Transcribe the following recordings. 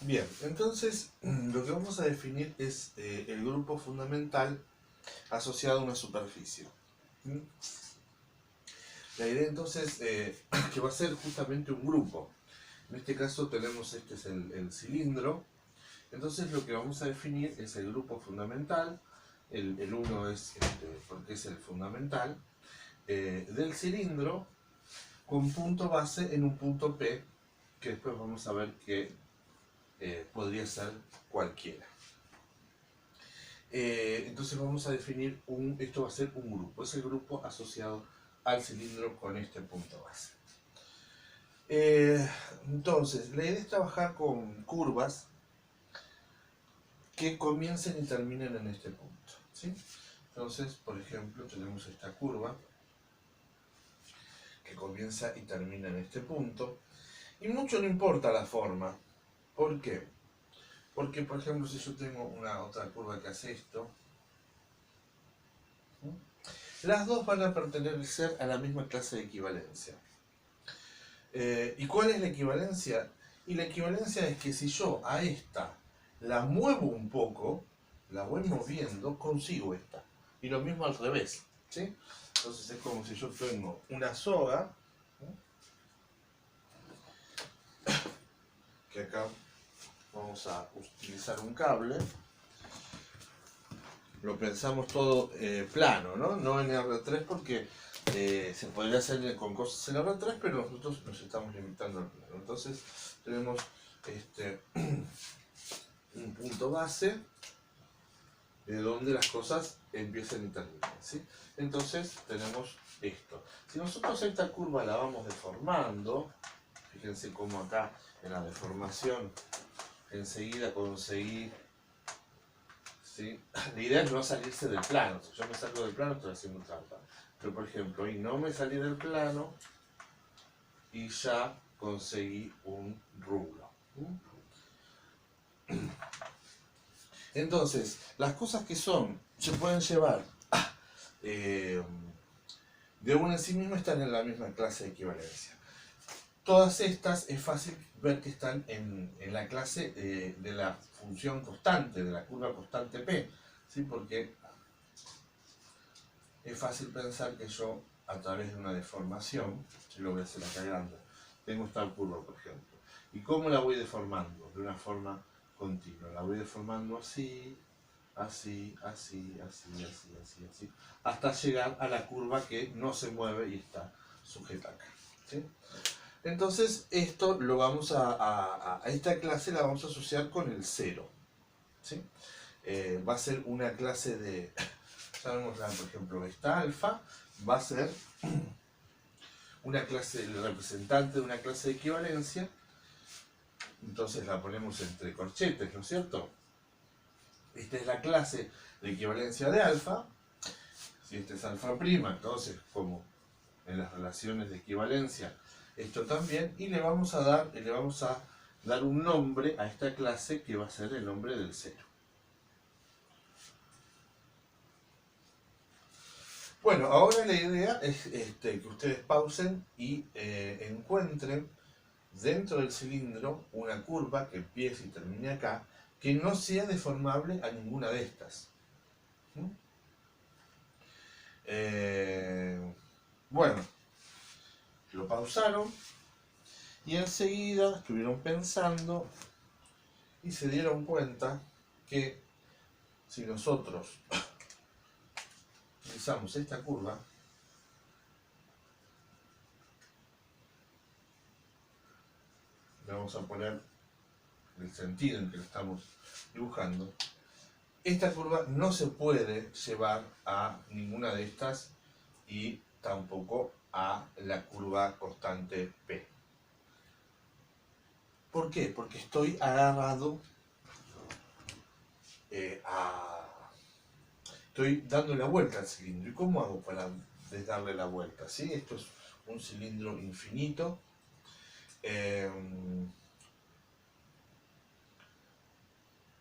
Bien, entonces lo que vamos a definir es el grupo fundamental asociado a una superficie. ¿Mm? La idea entonces que va a ser justamente un grupo. En este caso tenemos, este es el cilindro. Entonces lo que vamos a definir es el grupo fundamental. El 1 es porque es el fundamental del cilindro con punto base en un punto P, que después vamos a ver que podría ser cualquiera. Entonces vamos a definir esto va a ser un grupo, es el grupo asociado al cilindro con este punto base. Entonces, la idea es trabajar con curvas que comiencen y terminen en este punto, ¿sí? Entonces, por ejemplo, tenemos esta curva que comienza y termina en este punto, y mucho no importa la forma. ¿Por qué? Porque, por ejemplo, si yo tengo una otra curva que hace esto, ¿sí? Las dos van a pertenecer a la misma clase de equivalencia. ¿Y cuál es la equivalencia? Y la equivalencia es que si yo a esta la muevo un poco, la voy moviendo, consigo esta. Y lo mismo al revés, ¿sí? Entonces es como si yo tengo una soga, ¿sí? Que acá vamos a utilizar un cable. Lo pensamos todo plano, ¿no? No en R3 porque se podría hacer con cosas en R3, pero nosotros nos estamos limitando al plano. Entonces tenemos un punto base de donde las cosas empiezan y terminan, ¿sí? Entonces tenemos esto. Si nosotros esta curva la vamos deformando, fíjense cómo acá en la deformación enseguida conseguí, ¿sí? La idea es no salirse del plano. Si yo me salgo del plano estoy haciendo trampa. Pero por ejemplo, hoy no me salí del plano y ya conseguí un rublo. Entonces, las cosas que se pueden llevar eh, de una en sí misma están en la misma clase de equivalencia. Todas estas es fácil ver que están en la clase de la función constante, de la curva constante P, ¿sí? Porque es fácil pensar que yo, a través de una deformación, si lo voy a hacer acá grande, tengo esta curva, por ejemplo. ¿Y cómo la voy deformando? De una forma continua. La voy deformando así, así, así, así, así, así, así, hasta llegar a la curva que no se mueve y está sujeta acá, ¿sí? Entonces esto lo vamos a esta clase la vamos a asociar con el cero, ¿sí? Va a ser una clase de, sabemos, por ejemplo, esta alfa va a ser una clase, el representante de una clase de equivalencia, entonces la ponemos entre corchetes, ¿no es cierto? Esta es la clase de equivalencia de alfa. Si este es alfa prima, entonces como en las relaciones de equivalencia, esto también, y le vamos a dar un nombre a esta clase que va a ser el nombre del cero. Bueno, ahora la idea es que ustedes pausen y encuentren dentro del cilindro una curva que empiece y termine acá, que no sea deformable a ninguna de estas. ¿Mm? Bueno, lo pausaron y enseguida estuvieron pensando y se dieron cuenta que si nosotros utilizamos esta curva, le vamos a poner el sentido en que lo estamos dibujando, esta curva no se puede llevar a ninguna de estas y tampoco a la curva constante P. ¿Por qué? Porque estoy agarrado estoy dando la vuelta al cilindro. ¿Y cómo hago para darle la vuelta? ¿Sí? Esto es un cilindro infinito.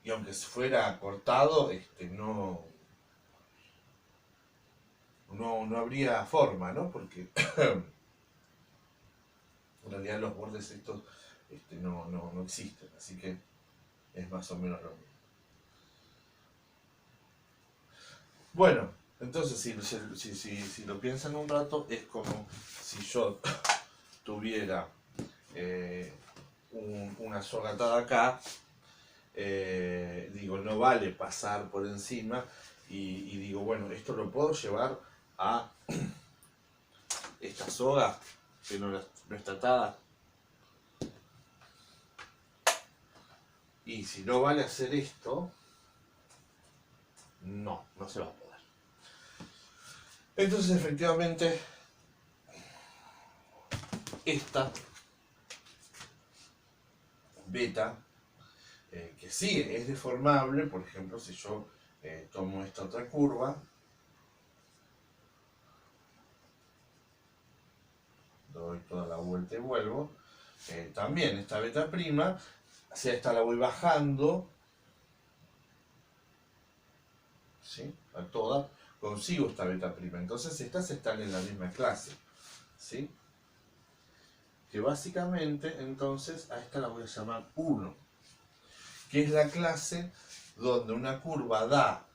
Y aunque fuera cortado, no habría forma, ¿no? Porque en realidad los bordes estos no existen. Así que es más o menos lo mismo. Bueno, entonces si lo piensan un rato, es como si yo tuviera una soga atada acá, digo, no vale pasar por encima y digo, bueno, esto lo puedo llevar a esta soga que no está atada. Y si no vale hacer esto, no se va a poder. Entonces, efectivamente, esta beta, que sí es deformable, por ejemplo, si yo tomo esta otra curva, doy toda la vuelta y vuelvo, también esta beta prima, si a esta la voy bajando, ¿sí? A toda, consigo esta beta prima. Entonces estas están en la misma clase, ¿sí? Que básicamente, entonces, a esta la voy a llamar 1, que es la clase donde una curva da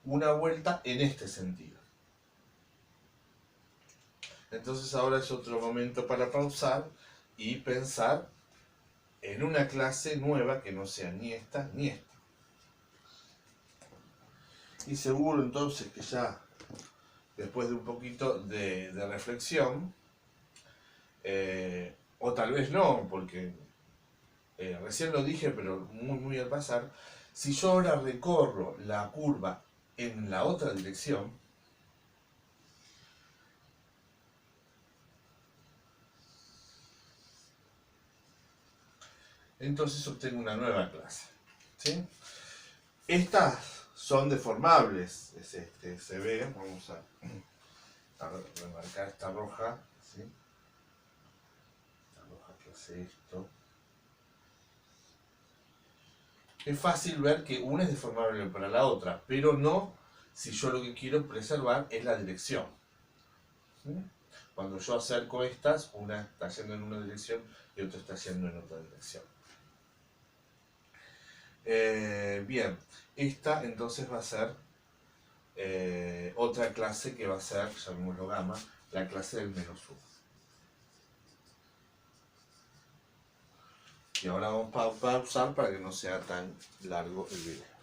una vuelta en este sentido. Entonces ahora es otro momento para pausar y pensar en una clase nueva que no sea ni esta ni esta. Y seguro entonces que ya después de un poquito de reflexión, o tal vez no, porque recién lo dije, pero muy al pasar, si yo ahora recorro la curva en la otra dirección, entonces obtengo una nueva clase, ¿sí? Estas son deformables, se ve, vamos a remarcar esta roja, ¿sí? La roja que hace esto. Es fácil ver que una es deformable para la otra, pero no si yo lo que quiero preservar es la dirección, ¿sí? Cuando yo acerco estas, una está yendo en una dirección y otra está yendo en otra dirección. Bien, esta entonces va a ser otra clase que va a ser, llamémoslo gamma, la clase del -1. Y ahora vamos a pausar para que no sea tan largo el video.